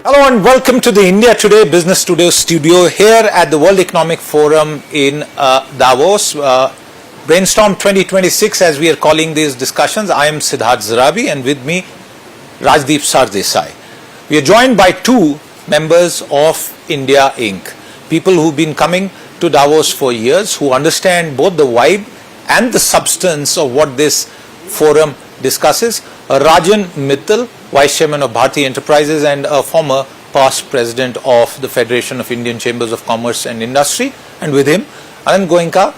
Hello and welcome to the India Today Business Studio here at the World Economic Forum in Davos. Brainstorm 2026 as we are calling these discussions. I am Siddharth Zarabi and with me Rajdeep Sardesai. We are joined by two members of India Inc. People who've been coming to Davos for years, who understand both the vibe and the substance of what this forum discusses. Rajan Mittal, Vice Chairman of Bharti Enterprises and a former past President of the Federation of Indian Chambers of Commerce and Industry. And with him, Anant Goenka.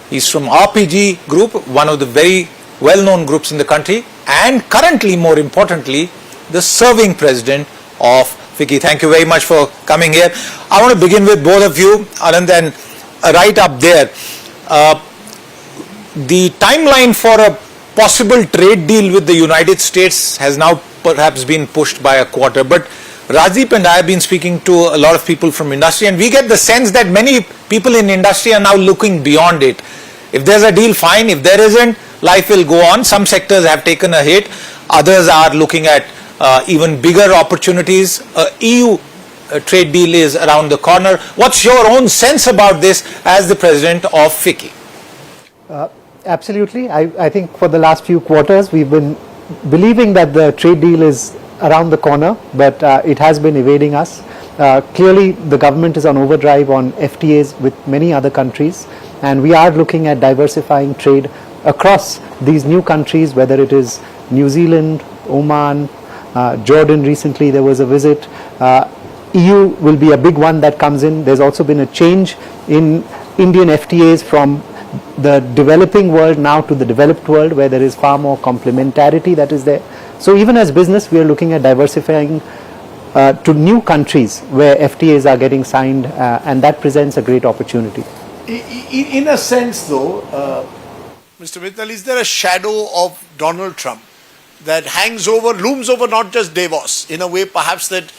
He's from RPG Group, one of the very well-known groups in the country, and currently, more importantly, the serving President of FICCI. Thank you very much for coming here. I want to begin with both of you, Anant, and right up there. The timeline for a possible trade deal with the United States has now perhaps been pushed by a quarter, but Rajdeep and I have been speaking to a lot of people from industry and we get the sense that many people in industry are now looking beyond it. If there's a deal, fine. If there isn't, life will go on. Some sectors have taken a hit. Others are looking at even bigger opportunities. EU trade deal is around the corner. What's your own sense about this as the president of FICCI? Absolutely. I think for the last few quarters we've been believing that the trade deal is around the corner, but it has been evading us. Clearly the government is on overdrive on FTAs with many other countries, and we are looking at diversifying trade across these new countries, whether it is New Zealand, Oman, Jordan. Recently there was a visit. EU will be a big one that comes in. There's also been a change in Indian FTAs from the developing world now to the developed world, where there is far more complementarity that is there. So even as business, we are looking at diversifying to new countries where FTAs are getting signed, and that presents a great opportunity. In a sense though, Mr. Mittal, is there a shadow of Donald Trump that looms over not just Davos, in a way perhaps that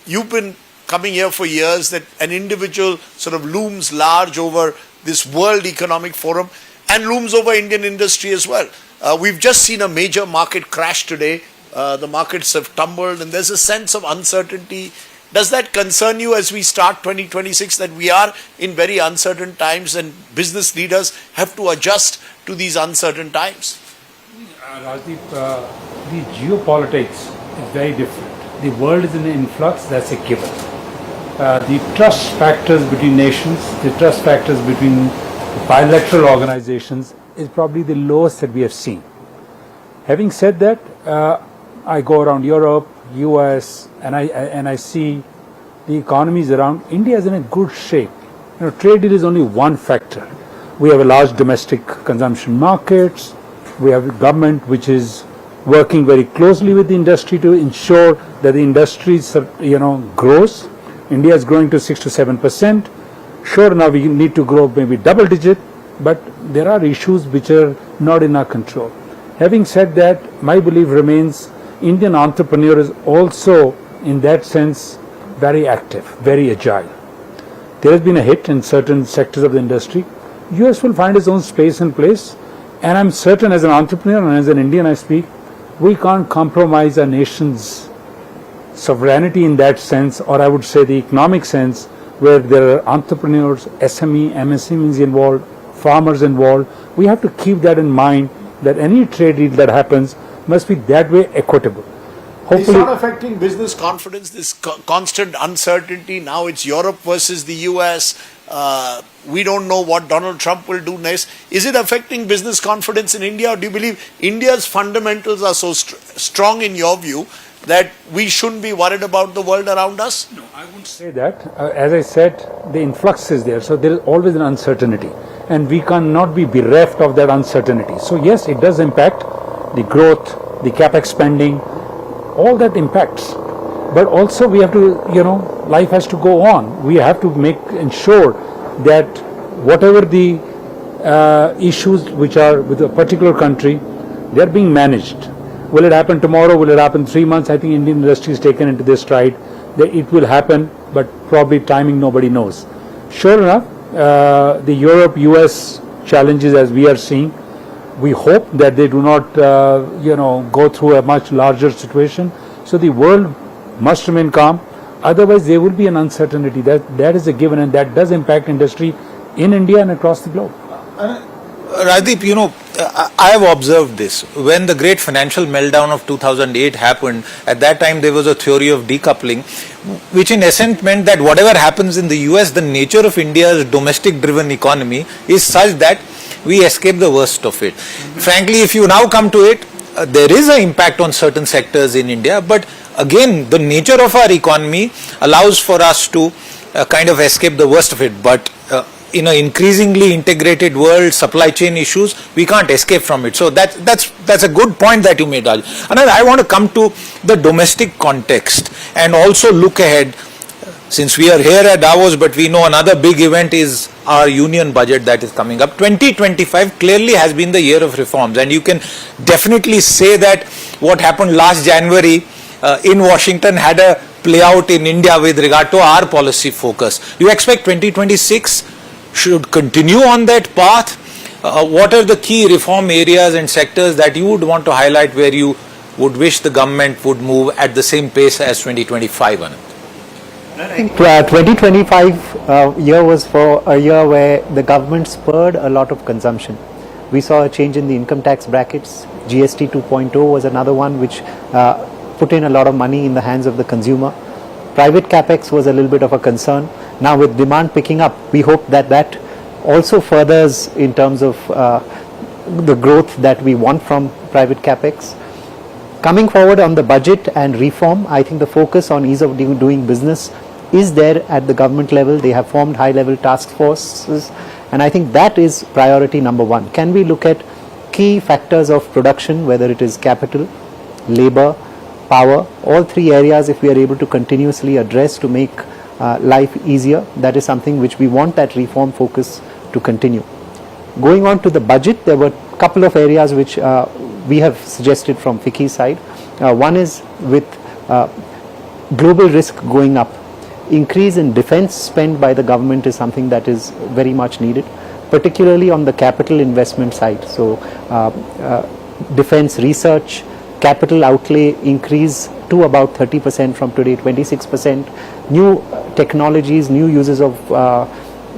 you've been coming here for years, that an individual sort of looms large over this World Economic Forum and looms over Indian industry as well? We've just seen a major market crash today. The markets have tumbled and there's a sense of uncertainty. Does that concern you as we start 2026, that we are in very uncertain times and business leaders have to adjust to these uncertain times? Rajdeep, the geopolitics is very different. The world is in influx, that's a given. The trust factors between nations, the trust factors between bilateral organizations is probably the lowest that we have seen. Having said that, I go around Europe, US, and I see the economies around. India is in a good shape. Trade deal is only one factor. We have a large domestic consumption markets. We have a government which is working very closely with the industry to ensure that the industry grows. India is growing to 6 to 7%. Sure, now we need to grow maybe double digit, but there are issues which are not in our control. Having said that, my belief remains Indian entrepreneur is also in that sense very active, very agile. There has been a hit in certain sectors of the industry. US will find its own space and place, and I'm certain as an entrepreneur and as an Indian I speak, we can't compromise our nation's sovereignty in that sense, or I would say the economic sense, where there are entrepreneurs, SME, MSMEs involved, farmers involved. We have to keep that in mind, that any trade deal that happens must be that way equitable. Hopefully, it's not affecting business confidence, this constant uncertainty. Now it's Europe versus the US. We don't know what Donald Trump will do next. Is it affecting business confidence in India, or do you believe India's fundamentals are so strong in your view that we shouldn't be worried about the world around us? No, I wouldn't say that. As I said, the influx is there, so there is always an uncertainty, and we cannot be bereft of that uncertainty. So yes, it does impact the growth, the capex spending, all that impacts. But also we have to, life has to go on. We have to ensure that whatever the issues which are with a particular country, they are being managed. Will it happen tomorrow? Will it happen 3 months? I think Indian industry is taken into this stride. That it will happen, but probably timing nobody knows. Sure enough, the Europe, US challenges as we are seeing, we hope that they do not, go through a much larger situation. So the world must remain calm. Otherwise, there will be an uncertainty. That is a given, and that does impact industry in India and across the globe. Rajdeep, I have observed this. When the great financial meltdown of 2008 happened, at that time there was a theory of decoupling, which in essence meant that whatever happens in the US, the nature of India's domestic driven economy is such that we escape the worst of it. Frankly, if you now come to it, there is an impact on certain sectors in India, but again, the nature of our economy allows for us to kind of escape the worst of it. But in an increasingly integrated world, supply chain issues, we can't escape from it. So that's a good point that you made, Raj. And I want to come to the domestic context and also look ahead. Since we are here at Davos, but we know another big event is our union budget that is coming up. 2025 clearly has been the year of reforms, and you can definitely say that what happened last January in Washington had a play out in India with regard to our policy focus. Do you expect 2026 should continue on that path? What are the key reform areas and sectors that you would want to highlight where you would wish the government would move at the same pace as 2025, Anant? I think 2025 year was for a year where the government spurred a lot of consumption. We saw a change in the income tax brackets. GST 2.0 was another one which put in a lot of money in the hands of the consumer. Private capex was a little bit of a concern. Now with demand picking up, we hope that that also furthers in terms of the growth that we want from private capex. Coming forward on the budget and reform, I think the focus on ease of doing business is there at the government level. They have formed high-level task forces, and I think that is priority number one. Can we look at key factors of production, whether it is capital, labor, power, all three areas, if we are able to continuously address to make life easier, that is something which we want that reform focus to continue. Going on to the budget, there were a couple of areas which we have suggested from FICCI side. One is with global risk going up. Increase in defense spend by the government is something that is very much needed, particularly on the capital investment side. So defense research, capital outlay increase to about 30% from today, 26%. New technologies, new uses of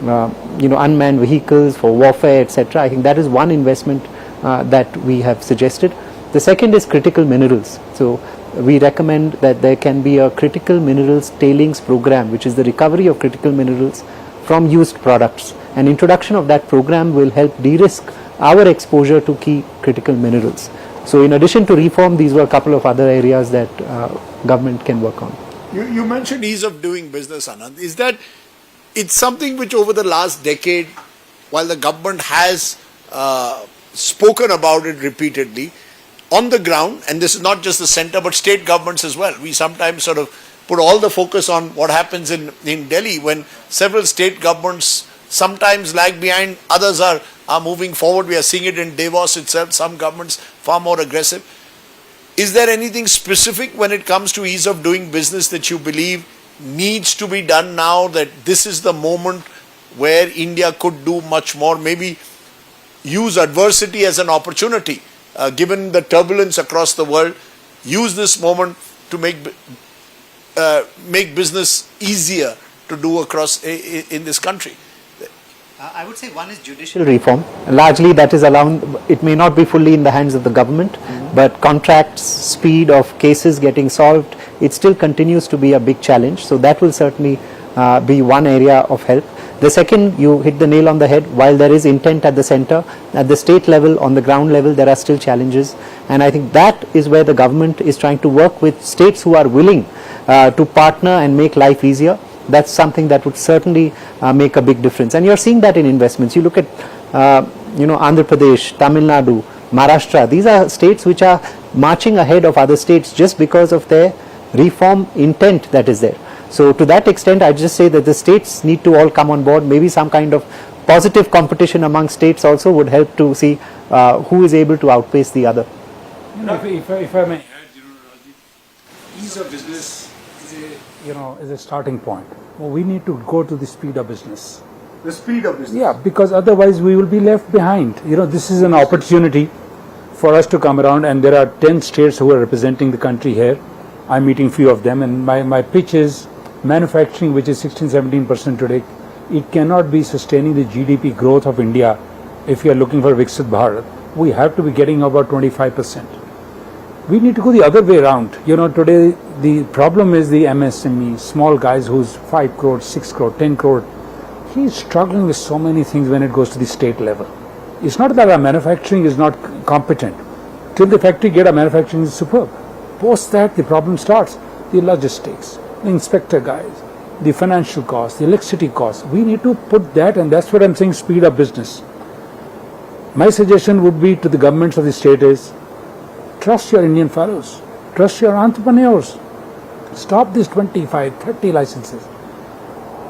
unmanned vehicles for warfare, etc. I think that is one investment that we have suggested. The second is critical minerals. So we recommend that there can be a critical minerals tailings program, which is the recovery of critical minerals from used products. An introduction of that program will help de-risk our exposure to key critical minerals. So in addition to reform, these were a couple of other areas that government can work on. You mentioned ease of doing business, Anand. Is that it's something which over the last decade, while the government has spoken about it repeatedly, on the ground, and this is not just the center but state governments as well, we sometimes sort of put all the focus on what happens in Delhi when several state governments sometimes lag behind, others are moving forward. We are seeing it in Davos itself, some governments far more aggressive. Is there anything specific when it comes to ease of doing business that you believe needs to be done now, that this is the moment where India could do much more, maybe use adversity as an opportunity, given the turbulence across the world, use this moment to make business easier to do across in this country? I would say one is judicial reform. Largely that is allowed, it may not be fully in the hands of the government, but contracts, speed of cases getting solved, it still continues to be a big challenge. So that will certainly be one area of help. The second, you hit the nail on the head, while there is intent at the center, at the state level, on the ground level, there are still challenges. And I think that is where the government is trying to work with states who are willing to partner and make life easier. That's something that would certainly make a big difference. And you're seeing that in investments. You look at, Andhra Pradesh, Tamil Nadu, Maharashtra. These are states which are marching ahead of other states just because of their reform intent that is there. So to that extent, I just say that the states need to all come on board. Maybe some kind of positive competition among states also would help to see who is able to outpace the other. If I may add, Rajdeep, ease of business is a starting point. Well, we need to go to the speed of business. The speed of business? Yeah, because otherwise we will be left behind. This is an opportunity for us to come around, and there are 10 states who are representing the country here. I'm meeting few of them, and my pitch is manufacturing, which is 16-17% today, it cannot be sustaining the GDP growth of India if you are looking for Viksit Bharat. We have to be getting about 25%. We need to go the other way around. You know, today the problem is the MSME, small guys who's 5 crore, 6 crore, 10 crore. He's struggling with so many things when it goes to the state level. It's not that our manufacturing is not competent. Till the factory get our manufacturing is superb. Post that, the problem starts. The logistics, the inspector guys, the financial costs, the electricity costs. We need to put that, and that's what I'm saying, speed up business. My suggestion would be to the governments of the state is, trust your Indian fellows, trust your entrepreneurs. Stop these 25, 30 licenses.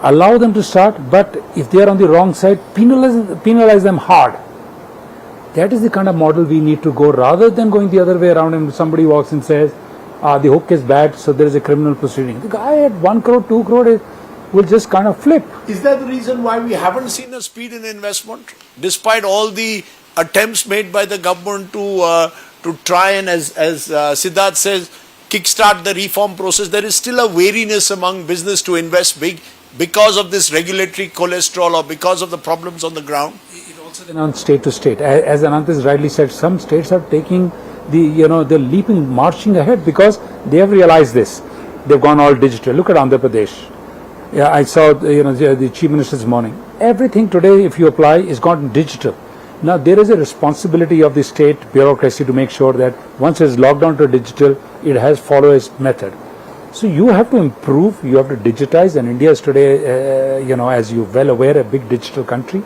Allow them to start, but if they are on the wrong side, penalize them hard. That is the kind of model we need to go, rather than going the other way around and somebody walks and says, the hook is bad, so there is a criminal proceeding. The guy at 1 crore, 2 crore will just kind of flip. Is that the reason why we haven't seen a speed in investment? Despite all the attempts made by the government to try and, as Siddharth says, kickstart the reform process, there is still a wariness among business to invest big because of this regulatory cholesterol or because of the problems on the ground. It also depends on state to state. As Anant has rightly said, some states are taking they're leaping, marching ahead because they have realized this. They've gone all digital. Look at Andhra Pradesh. Yeah, I saw the Chief Minister this morning. Everything today, if you apply, is gone digital. Now there is a responsibility of the state bureaucracy to make sure that once it's logged on to digital, it has follow its method. So you have to improve, you have to digitize, and India is today, as you're well aware, a big digital country.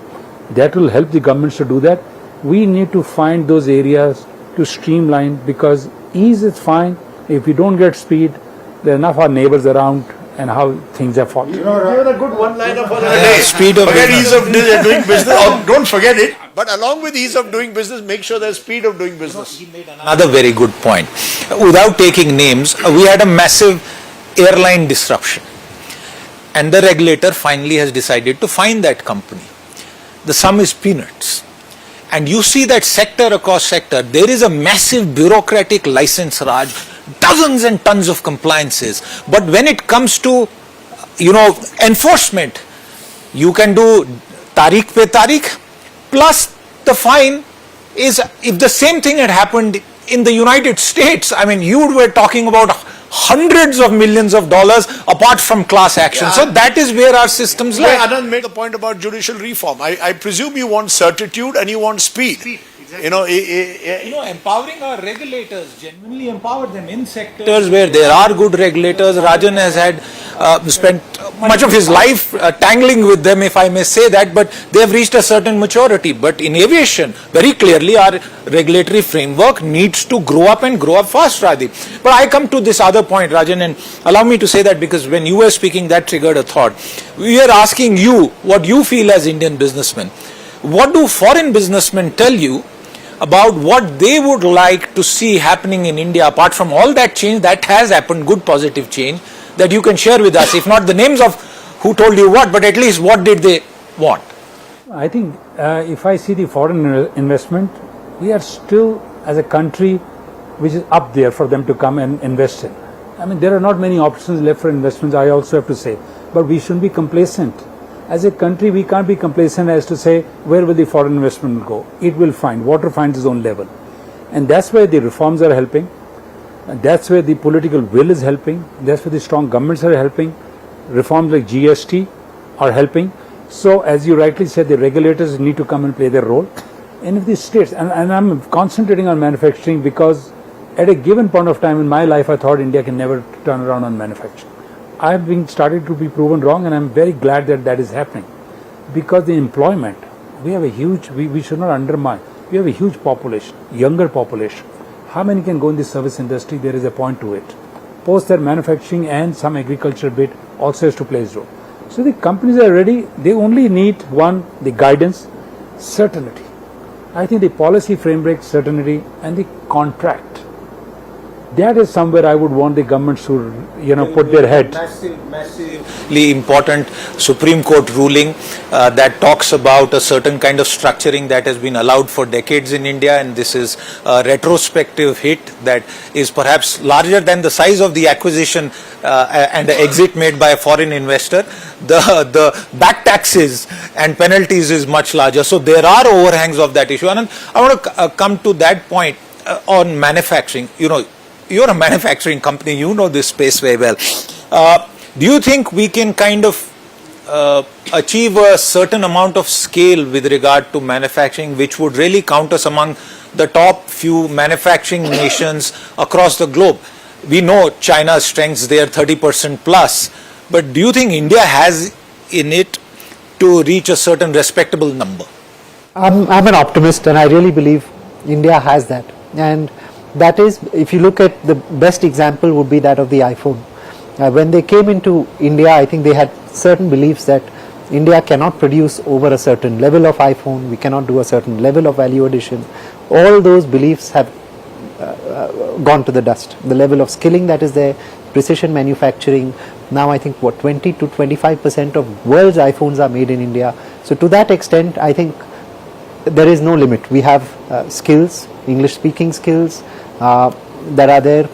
That will help the governments to do that. We need to find those areas to streamline, because ease is fine. If we don't get speed, there are enough our neighbors around and how things are falling. Given a good one-liner for the day. Speed of forget business. ease of doing business. Or don't forget it. But along with ease of doing business, make sure there's speed of doing business. Another very good point. Without taking names, we had a massive airline disruption. And the regulator finally has decided to fine that company. The sum is peanuts. And you see that sector across sector, there is a massive bureaucratic license raj, dozens and tons of compliances. But when it comes to, enforcement, you can do tariq pe tariq, plus the fine is, if the same thing had happened in the United States, you were talking about hundreds of millions of dollars apart from class action. Yeah. So that is where our systems lie. Anand made the point about judicial reform. I presume you want certitude and you want speed. Exactly. Empowering our regulators, genuinely empower them in sectors where there are good regulators. Rajan has had spent much of his life tangling with them, if I may say that, but they have reached a certain maturity. But in aviation, very clearly our regulatory framework needs to grow up and grow up fast, Rajdeep. But I come to this other point, Rajan, and allow me to say that because when you were speaking, that triggered a thought. We are asking you what you feel as Indian businessmen. What do foreign businessmen tell you about what they would like to see happening in India, apart from all that change that has happened, good positive change, that you can share with us, if not the names of who told you what, but at least what did they want? I think if I see the foreign investment, we are still, as a country, which is up there for them to come and invest in. There are not many options left for investments, I also have to say, but we shouldn't be complacent. As a country, we can't be complacent as to say, where will the foreign investment go? It will find, water finds its own level. And that's where the reforms are helping. And that's where the political will is helping. That's where the strong governments are helping. Reforms like GST are helping. So, as you rightly said, the regulators need to come and play their role. And if the states, and I'm concentrating on manufacturing because at a given point of time in my life, I thought India can never turn around on manufacturing. I've been started to be proven wrong, and I'm very glad that that is happening, because the employment, we have a huge, we should not undermine, we have a huge population, younger population. How many can go in the service industry? There is a point to it. Post that, manufacturing and some agriculture bit also has to play its role. So the companies are ready, they only need one, the guidance, certainty. I think the policy framework, certainty, and the contract. That is somewhere I would want the governments to, put their head. Massively important Supreme Court ruling that talks about a certain kind of structuring that has been allowed for decades in India, and this is a retrospective hit that is perhaps larger than the size of the acquisition and the exit made by a foreign investor. The back taxes and penalties is much larger. So there are overhangs of that issue. Anand, I want to come to that point on manufacturing. You're a manufacturing company, you know this space very well. Do you think we can kind of achieve a certain amount of scale with regard to manufacturing, which would really count us among the top few manufacturing nations across the globe? We know China's strengths, they are 30% plus, but do you think India has in it to reach a certain respectable number? I'm an optimist, and I really believe India has that. And that is, if you look at the best example would be that of the iPhone. When they came into India, I think they had certain beliefs that India cannot produce over a certain level of iPhone, we cannot do a certain level of value addition. All those beliefs have gone to the dust. The level of skilling that is there, precision manufacturing, now I think 20 to 25% of world's iPhones are made in India. So to that extent, I think there is no limit. We have skills, English speaking skills that are there.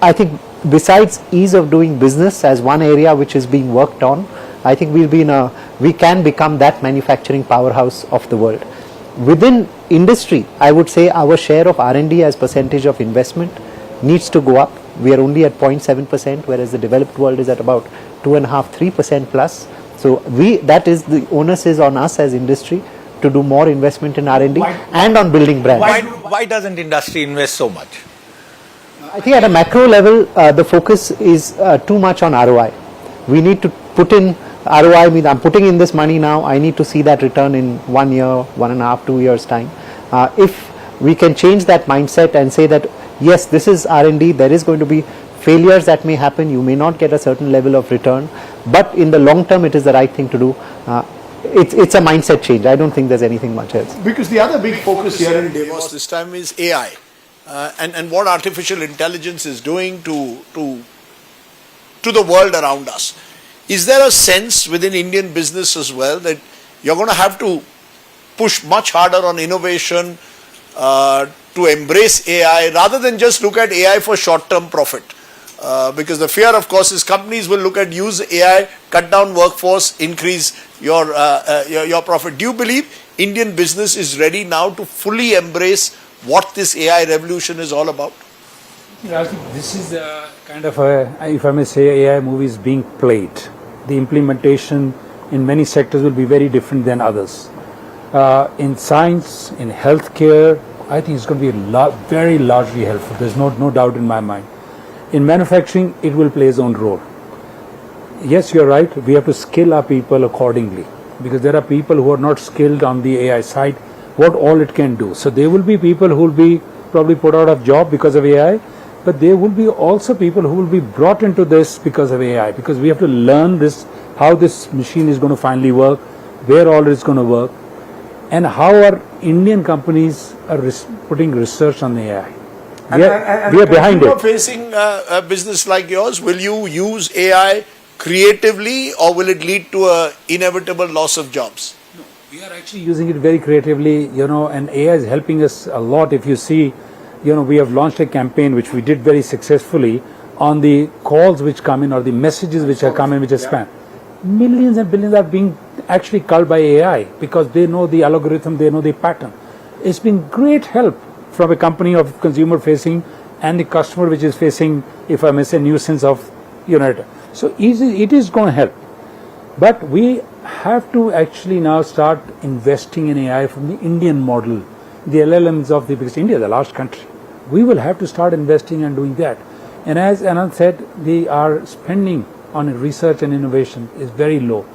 I think besides ease of doing business as one area which is being worked on, I think we can become that manufacturing powerhouse of the world. Within industry, I would say our share of R&D as percentage of investment needs to go up. We are only at 0.7%, whereas the developed world is at about 2.5-3% plus. So that is the onus is on us as industry to do more investment in R&D and on building brands. Why doesn't industry invest so much? I think at a macro level, the focus is too much on ROI. We need to put in ROI, I mean, I'm putting in this money now, I need to see that return in 1 year, 1.5, 2 years time. If we can change that mindset and say that, yes, this is R&D, there is going to be failures that may happen, you may not get a certain level of return, but in the long term, it is the right thing to do. It's a mindset change. I don't think there's anything much else. Because the other big focus here in Davos this time is AI and what artificial intelligence is doing to the world around us. Is there a sense within Indian business as well that you're going to have to push much harder on innovation to embrace AI rather than just look at AI for short-term profit? Because the fear, of course, is companies will look at use AI, cut down workforce, increase your profit. Do you believe Indian business is ready now to fully embrace what this AI revolution is all about? I think this is kind of a, if I may say, AI movie is being played. The implementation in many sectors will be very different than others. In science, in healthcare, I think it's going to be very largely helpful. There's no doubt in my mind. In manufacturing, it will play its own role. Yes, you're right. We have to skill our people accordingly, because there are people who are not skilled on the AI side, what all it can do. So there will be people who will be probably put out of job because of AI, but there will be also people who will be brought into this because of AI, because we have to learn this, how this machine is going to finally work, where all it's going to work, and how our Indian companies are putting research on the AI. We are behind it. Facing a business like yours, will you use AI creatively or will it lead to an inevitable loss of jobs? No, we are actually using it very creatively, and AI is helping us a lot. If you see, we have launched a campaign which we did very successfully on the calls which come in or the messages which are coming, which are spam. Millions and billions are being actually culled by AI because they know the algorithm, they know the pattern. It's been great help from a company of consumer facing and the customer which is facing, if I may say, nuisance of, So it is going to help. But we have to actually now start investing in AI from the Indian model, the LLMs of because India is a large country. We will have to start investing and doing that. And as Anant said, our spending on research and innovation is very low.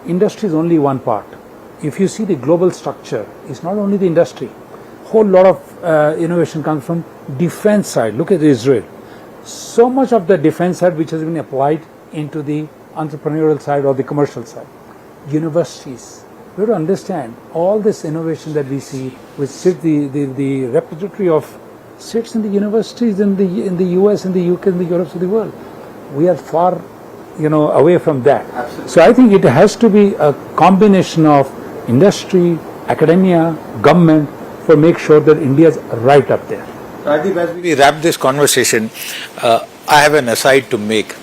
Industry is only one part. If you see the global structure, it's not only the industry. Whole lot of innovation comes from defense side. Look at Israel. So much of the defense side which has been applied into the entrepreneurial side or the commercial side. Universities. We have to understand all this innovation that we see, which is the repository of sits in the universities in the US, in the UK, in the Europe of the world. We are far, away from that. Absolutely. So I think it has to be a combination of industry, academia, government, for make sure that India is right up there. Rajdeep, as we wrap this conversation, I have an aside to make.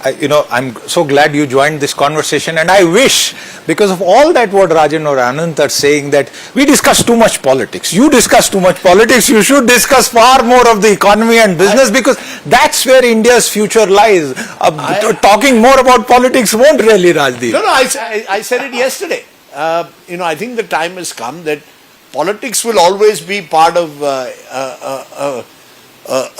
I'm so glad you joined this conversation, and I wish, because of all that what Rajan or Anant are saying, that we discuss too much politics. You discuss too much politics. You should discuss far more of the economy and business, because that's where India's future lies. Talking more about politics won't really, Rajdeep. No, I said it yesterday. I think the time has come that politics will always be part of a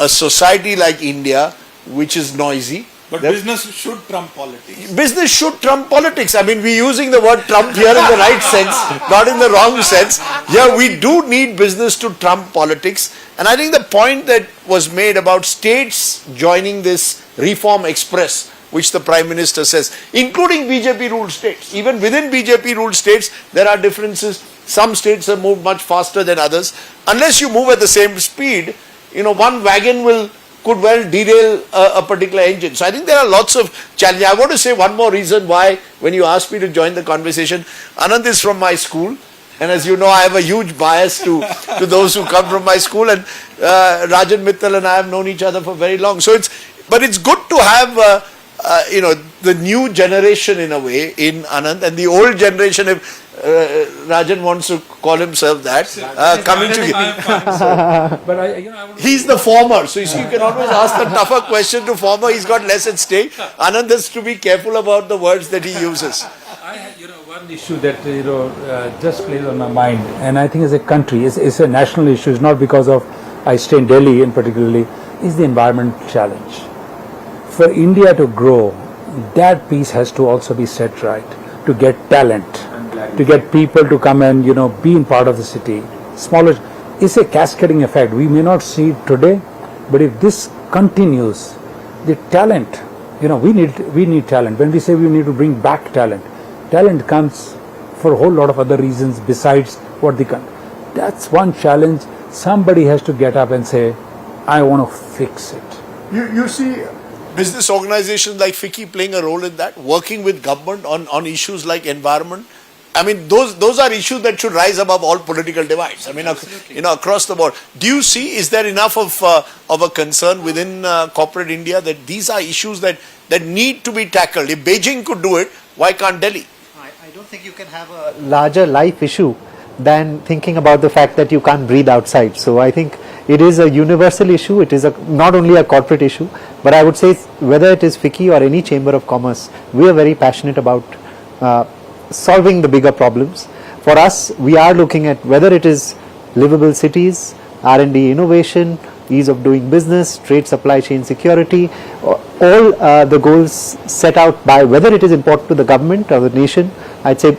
society like India, which is noisy. But business should trump politics. Business should trump politics. I mean, we're using the word trump here in the right sense, not in the wrong sense. Yeah, we do need business to trump politics. And I think the point that was made about states joining this reform express, which the Prime Minister says, including BJP-ruled states. Even within BJP-ruled states, there are differences. Some states have moved much faster than others. Unless you move at the same speed, one wagon could well derail a particular engine. So I think there are lots of challenges. I want to say one more reason why, when you asked me to join the conversation, Anant is from my school. And as you know, I have a huge bias to those who come from my school. And Rajan Mittal and I have known each other for very long. But it's good to have the new generation in a way in Anant, and the old generation, if Rajan wants to call himself that, coming together. But He's the former, so you can always ask the tougher question to former. He's got less at stake. Anand has to be careful about the words that he uses. I had, one issue that just plays on my mind, and I think as a country, it's a national issue. It's not because of I stay in Delhi in particularly. Is the environment challenge. For India to grow, that piece has to also be set right. To get talent, to get people to come and be in part of the city. Smaller, it's a cascading effect. We may not see it today, but if this continues, the talent, we need talent. When we say we need to bring back talent, talent comes for a whole lot of other reasons besides what the country. That's one challenge. Somebody has to get up and say, I want to fix it. You see business organizations like FICCI playing a role in that, working with government on issues like environment. I mean, those are issues that should rise above all political divides. I mean, across the board. Do you see, is there enough of a concern within corporate India that these are issues that need to be tackled? If Beijing could do it, why can't Delhi? I don't think you can have a larger life issue than thinking about the fact that you can't breathe outside. So I think it is a universal issue. It is not only a corporate issue, but I would say whether it is FICCI or any chamber of commerce, we are very passionate about solving the bigger problems. For us, we are looking at whether it is livable cities, R&D innovation, ease of doing business, trade supply chain security, all the goals set out by whether it is important to the government or the nation. I'd say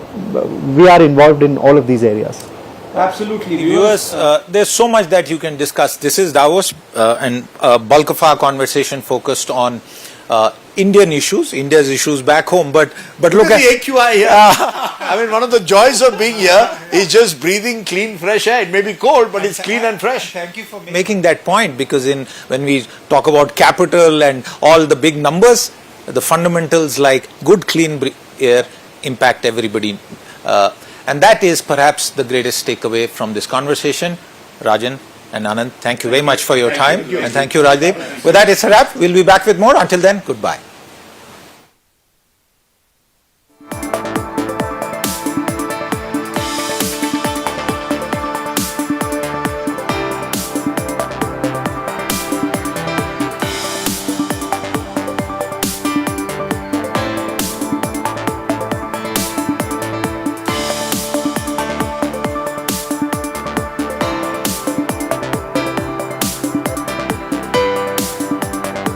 we are involved in all of these areas. Absolutely. Viewers, there's so much that you can discuss. This is Davos, and bulk of our conversation focused on Indian issues, India's issues back home. But look at the AQI here. I mean, one of the joys of being here is just breathing clean, fresh air. It may be cold, but it's clean and fresh. Thank you for making that point, because when we talk about capital and all the big numbers, the fundamentals like good, clean air impact everybody. And that is perhaps the greatest takeaway from this conversation. Rajan and Anant, thank you very much for your time. And thank you, Rajdeep. With that, it's a wrap. We'll be back with more. Until then, goodbye.